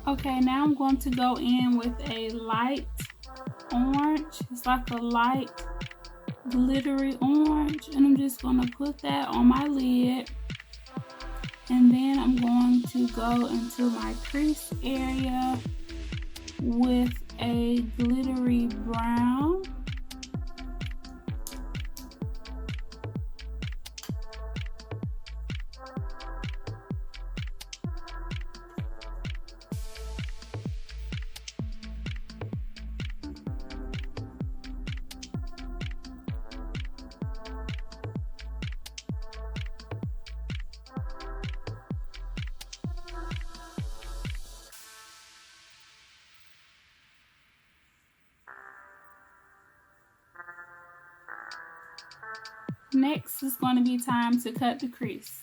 Okay, now I'm going to go in with a light orange. It's like a light glittery orange, and I'm just going to put that on my lid. And then I'm going to go into my crease area with a glittery brown. Next is going to be time to cut the crease.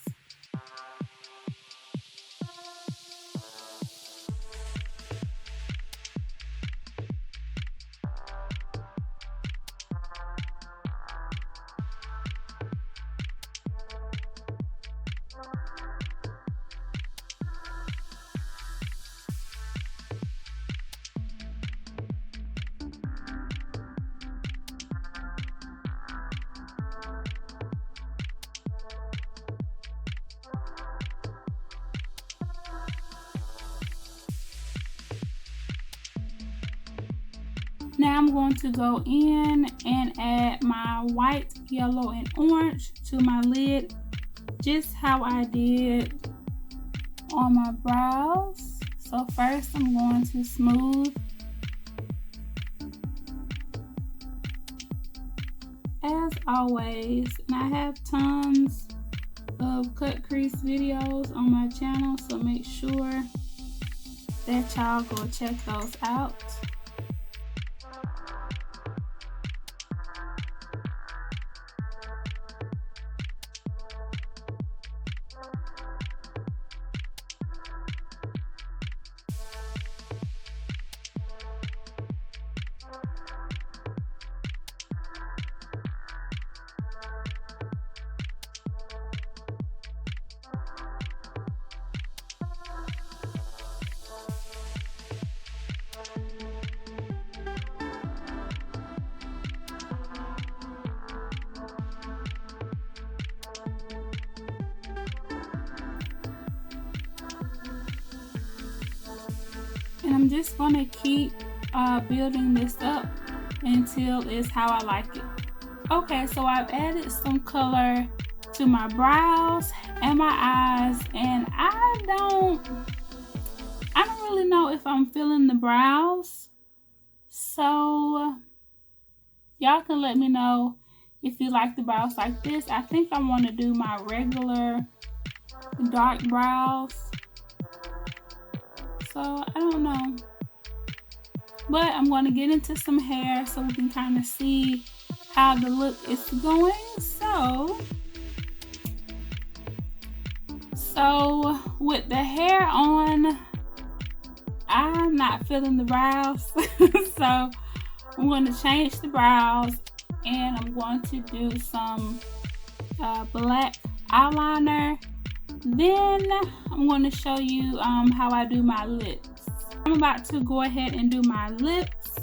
Now I'm going to go in and add my white, yellow, and orange to my lid, just how I did on my brows. So first I'm going to smooth as always, and I have tons of cut crease videos on my channel, so make sure that y'all go check those out. And I'm just going to keep building this up until it's how I like it. Okay, so I've added some color to my brows and my eyes, and I don't really know if I'm feeling the brows. So y'all can let me know if you like the brows like this. I think I want to do my regular dark brows. So I don't know, but I'm going to get into some hair so we can kind of see how the look is going. So with the hair on, I'm not feeling the brows. So I'm going to change the brows, and I'm going to do some black eyeliner. Then I'm going to show you how I do my lips. I'm about to go ahead and do my lips.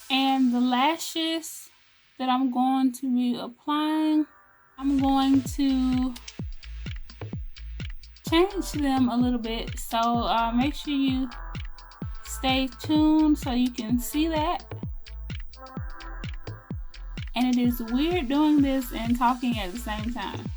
And the lashes that I'm going to be applying, I'm going to change them a little bit. So make sure you stay tuned so you can see that. And it is weird doing this and talking at the same time.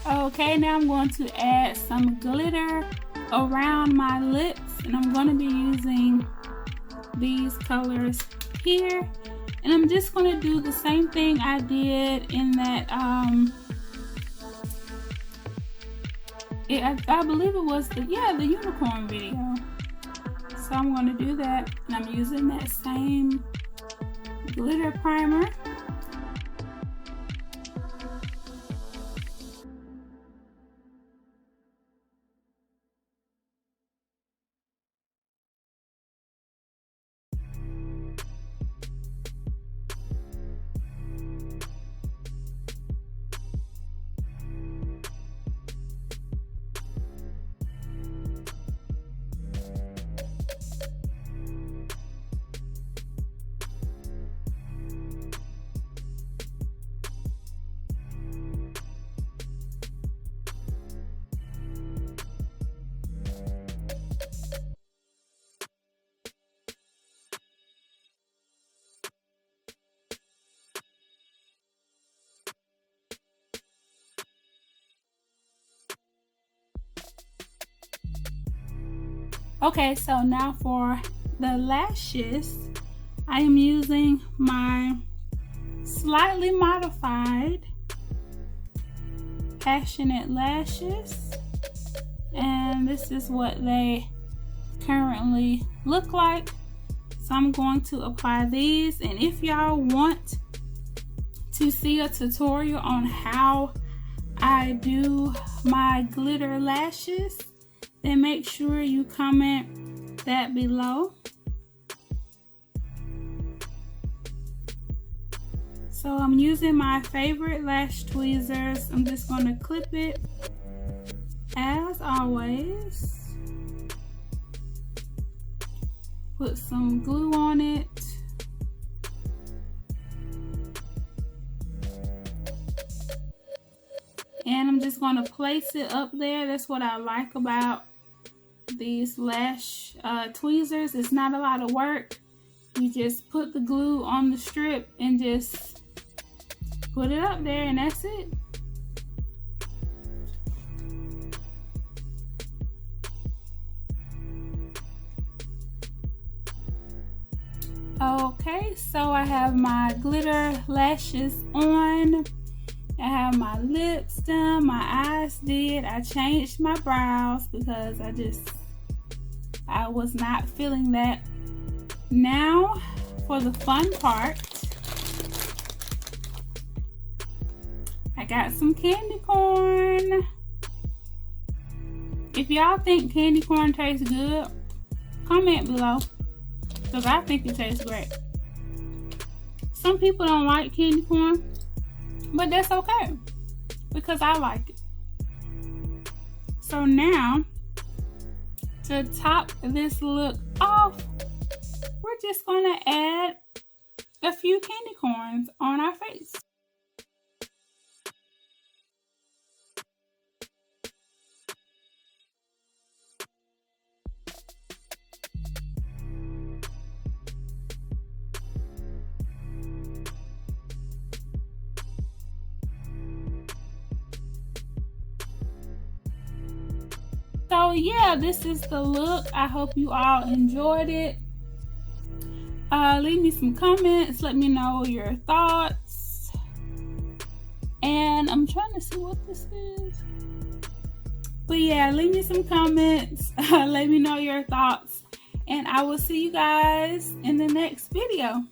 Okay, now I'm going to add some glitter around my lips, and I'm going to be using these colors here, and I'm just going to do the same thing I did in that I believe it was the unicorn video. So I'm going to do that, and I'm using that same glitter primer. Okay, so now for the lashes, I am using my slightly modified Passionate lashes, and this is what they currently look like. So I'm going to apply these, and if y'all want to see a tutorial on how I do my glitter lashes, then make sure you comment that below. So I'm using my favorite lash tweezers. I'm just going to clip it as always. Put some glue on it. And I'm just going to place it up there. That's what I like about these lash tweezers. It's not a lot of work. You just put the glue on the strip and just put it up there, and that's it. Okay, so I have my glitter lashes on. I have my lips done, my eyes did. I changed my brows because I was not feeling that. Now for the fun part, I got some candy corn. If y'all think candy corn tastes good, comment below, because I think it tastes great. Some people don't like candy corn, but that's okay, because I like it. So now, to top this look off, we're just gonna add a few candy corns on our face. So yeah, this is the look. I hope you all enjoyed it. Leave me some comments. Let me know your thoughts. And I'm trying to see what this is. But yeah, leave me some comments. Let me know your thoughts. And I will see you guys in the next video.